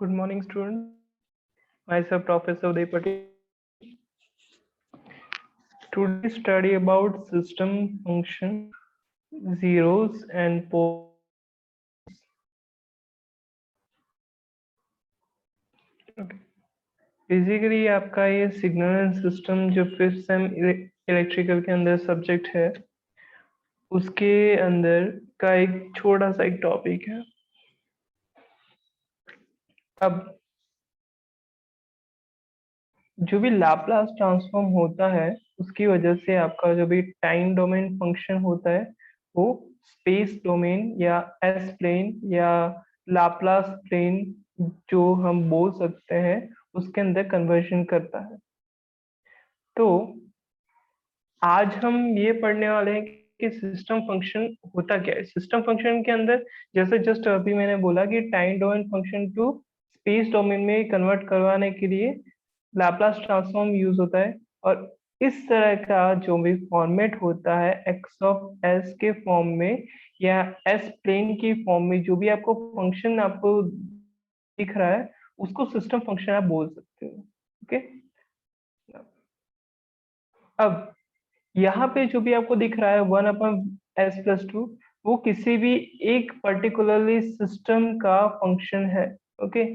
Good morning, students. Myself, Professor Uday Patel. Today, study about system function, zeros and poles. Okay. Basically आपका ये signal and system जो fifth sem electrical के अंदर subject है, उसके अंदर का एक छोटा सा एक टॉपिक है। अब जो भी लाप्लास ट्रांसफॉर्म होता है, उसकी वजह से आपका जो भी टाइम डोमेन फंक्शन होता है वो स्पेस डोमेन या एस प्लेन या लाप्लास प्लेन जो हम बोल सकते हैं उसके अंदर कन्वर्जन करता है। तो आज हम ये पढ़ने वाले हैं कि सिस्टम फंक्शन होता क्या है। सिस्टम फंक्शन के अंदर जैसे जस्ट अभी मैंने बोला कि time domain function to space domain में कन्वर्ट करवाने के लिए लाप्लास ट्रांसफॉर्म यूज होता है। और इस तरह का जो भी फॉर्मेट होता है एक्स ऑफ एस के फॉर्म में या एस प्लेन की फॉर्म में, जो भी आपको फंक्शन आपको दिख रहा है उसको सिस्टम फंक्शन आप बोल सकते हो। ओके, अब यहाँ पे जो भी आपको दिख रहा है 1/s+2, वो किसी भी एक पर्टिकुलरली सिस्टम का फंक्शन है। ओके,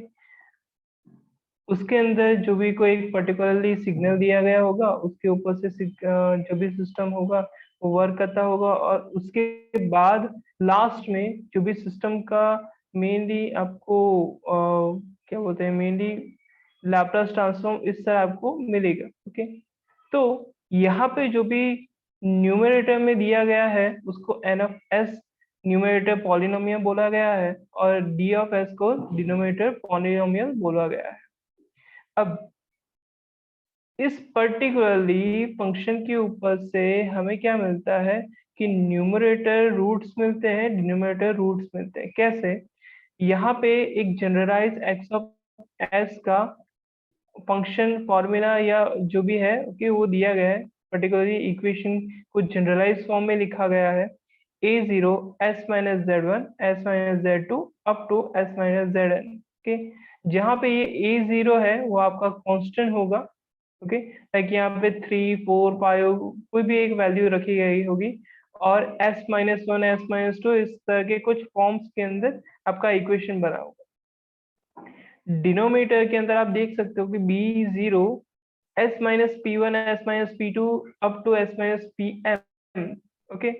उसके अंदर जो भी कोई एक पर्टिकुलरली सिग्नल दिया गया होगा, उसके ऊपर से जो भी सिस्टम होगा वो वर्क करता होगा, और उसके बाद लास्ट में जो भी सिस्टम का मेनली आपको क्या बोलते हैं, मेनली लाप्लास ट्रांसफॉर्म इस तरह आपको मिलेगा। ओके, तो यहाँ पे जो भी न्यूमरेटर में दिया गया है उसको N of S numerator polynomial बोला गया है, और डी ऑफ एस को डिनोमिनेटर पॉलिनोमियल बोला गया है। अब इस पर्टिकुलरली फंक्शन के ऊपर से हमें क्या मिलता है कि न्यूमरेटर रूट्स मिलते हैं, डिनोमिनेटर रूट्स मिलते हैं। कैसे? यहाँ पे एक जनरलाइज एक्स ऑफ एस का फंक्शन फॉर्मूला या जो भी है कि वो दिया गया है, पर्टिकुलरली इक्वेशन को जनरलाइज फॉर्म में लिखा गया है a0 s-z1 s-z2 up to s-zn। Okay, जहाँ पे ये a0 है वो आपका कांस्टेंट होगा। ओके, लाइक यहाँ पे 3 4 5 कोई भी एक वैल्यू रखी गई होगी, और s-1 s-2 इस तरह के कुछ फॉर्म्स के अंदर आपका इक्वेशन बना होगा। डिनोमिनेटर के अंदर आप देख सकते हो कि b0 s-p1 s-p2 up to s-pm। Okay,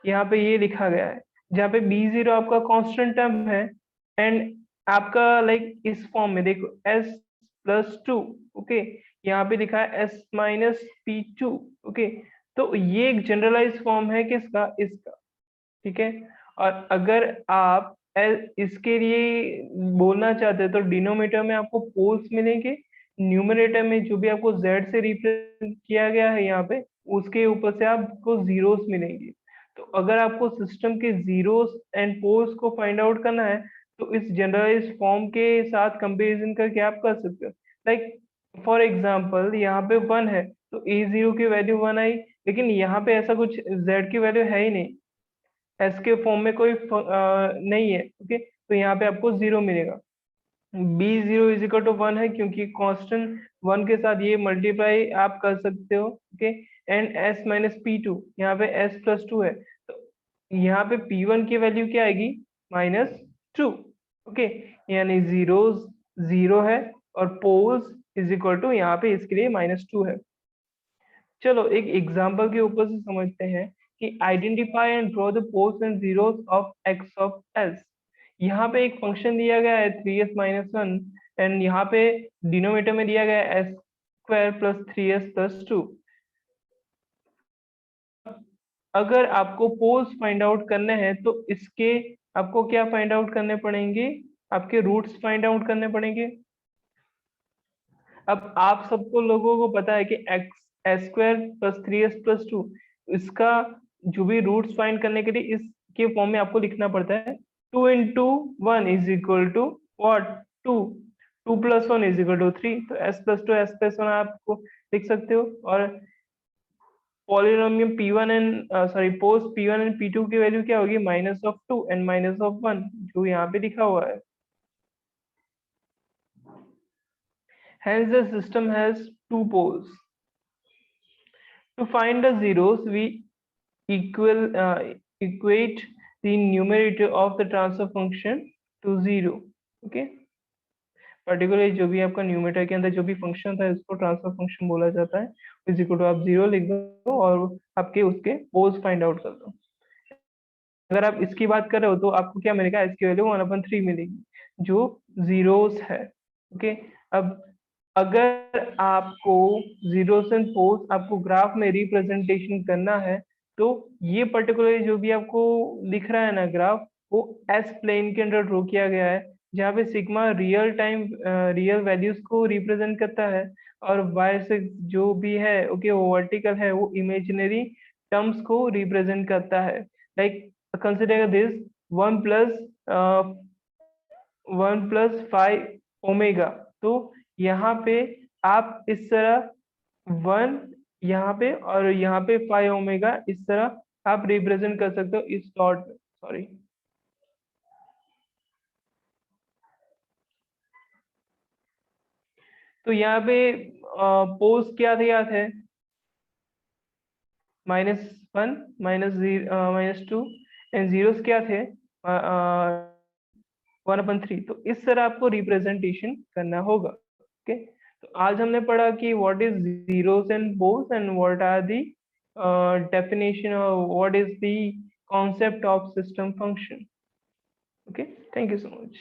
यहाँ पे ये लिखा गया है, जहाँ पे b0 आपका कांस्टेंट टर्म है, एंड आपका लाइक इस फॉर्म में देखो s+2। ओके, यहाँ पे लिखा है s-p2। ओके, तो ये एक जनरलाइज फॉर्म है किसका? इसका। ठीक है, और अगर आप इसके लिए बोलना चाहते हैं तो डिनोमिनेटर में आपको पोल्स मिलेंगे, न्यूमरेटर में जो भी आपको z से रिप्रेजेंट किया गया है यहाँ पे उसके ऊपर से आपको जीरोस मिलेंगे। तो अगर आपको सिस्टम के जीरोस एंड पोल्स को फाइंड आउट करना है तो इस जनरलाइज फॉर्म के साथ कंपेरिजन करके आप कर सकते हो। लाइक फॉर एग्जाम्पल यहाँ पे 1 है तो a0 की वैल्यू 1 आई, लेकिन यहाँ पे ऐसा कुछ z की वैल्यू है ही नहीं, एस के फॉर्म में कोई नहीं है। ओके, तो यहाँ पे आपको जीरो मिलेगा। b0 इज इक्वल टू 1 है क्योंकि कांस्टेंट 1 के साथ ये मल्टीप्लाई आप कर सकते हो। ओके, एंड s-p2 यहाँ पे s+2 है, तो यहाँ पे p1 की वैल्यू क्या आएगी? -2। ओके, यानी जीरोस जीरो है और पोल्स इज इक्वल टू यहाँ पे इसके लिए -2 है। चलो एक एग्जांपल के ऊपर से समझते हैं कि identify and draw the poles and zeros of X of S. यहाँ पे एक फंक्शन दिया गया है 3s-1, एंड यहाँ पे डिनोमिनेटर में दिया गया है s² + 3s+2। अगर आपको पोल्स फाइंड आउट करने हैं तो इसके आपको क्या फाइंड आउट करने पड़ेंगे? आपके रूट्स फाइंड आउट करने पड़ेंगे। अब आप सबको लोगों को पता है कि s² + 3s+2, इसका जो भी रूट्स फाइंड करने के लिए इसके फॉर्म में आपको लिखना पड़ता है 2 × 1 is equal to what? 2। 2 + 1 is equal to 3, तो s+2 s+1 आपको लिख सकते हो। और polynomial p1 and sorry post p1 and p2 की वैल्यू क्या होगी? -2 एंड -1, जो यहाँ पे लिखा हुआ है। Hence the system has two poles. To find the zeros, we equate the numerator of the transfer function to 0. Okay, particularly जो भी आपका न्यूमेटर के अंदर जो भी फंक्शन था इसको ट्रांसफर फंक्शन बोला जाता है, इज इक्वल टू आप 0 लिख दो और आपके उसके पोल्स फाइंड आउट कर दो। अगर आप इसकी बात कर रहे हो तो आपको क्या मिलेगा, इसकी वैल्यू 1/3 मिलेगी जो जीरोस है। ओके, अब अगर आपको जीरोस एंड पोल्स आपको ग्राफ में रिप्रेजेंटेशन करना है तो ये पर्टिकुलरली जो भी आपको दिख रहा है ना ग्राफ, वो एस प्लेन के अंदर ड्रॉ किया गया है, जहाँ पे sigma real time real values को रिप्रेजेंट करता है और वाई से जो भी है ओके वो वर्टिकल है वो इमेजिनरी टर्म्स को रिप्रेजेंट करता है। Like consider this 1 plus 5 omega, तो यहाँ पे आप इस तरह 1 यहाँ पे और यहाँ पे 5 ओमेगा इस तरह आप रिप्रेजेंट कर सकते हो इस डॉट में। सॉरी, तो यहाँ पे पोज क्या थे याद है, -1 -2 एंड जीरोस क्या थे 1/3। तो इस तरह आपको रिप्रेजेंटेशन करना होगा। ओके, तो आज हमने पढ़ा कि what is zeros and poles and what are the definition or what is the concept of system function. Okay, thank you so much.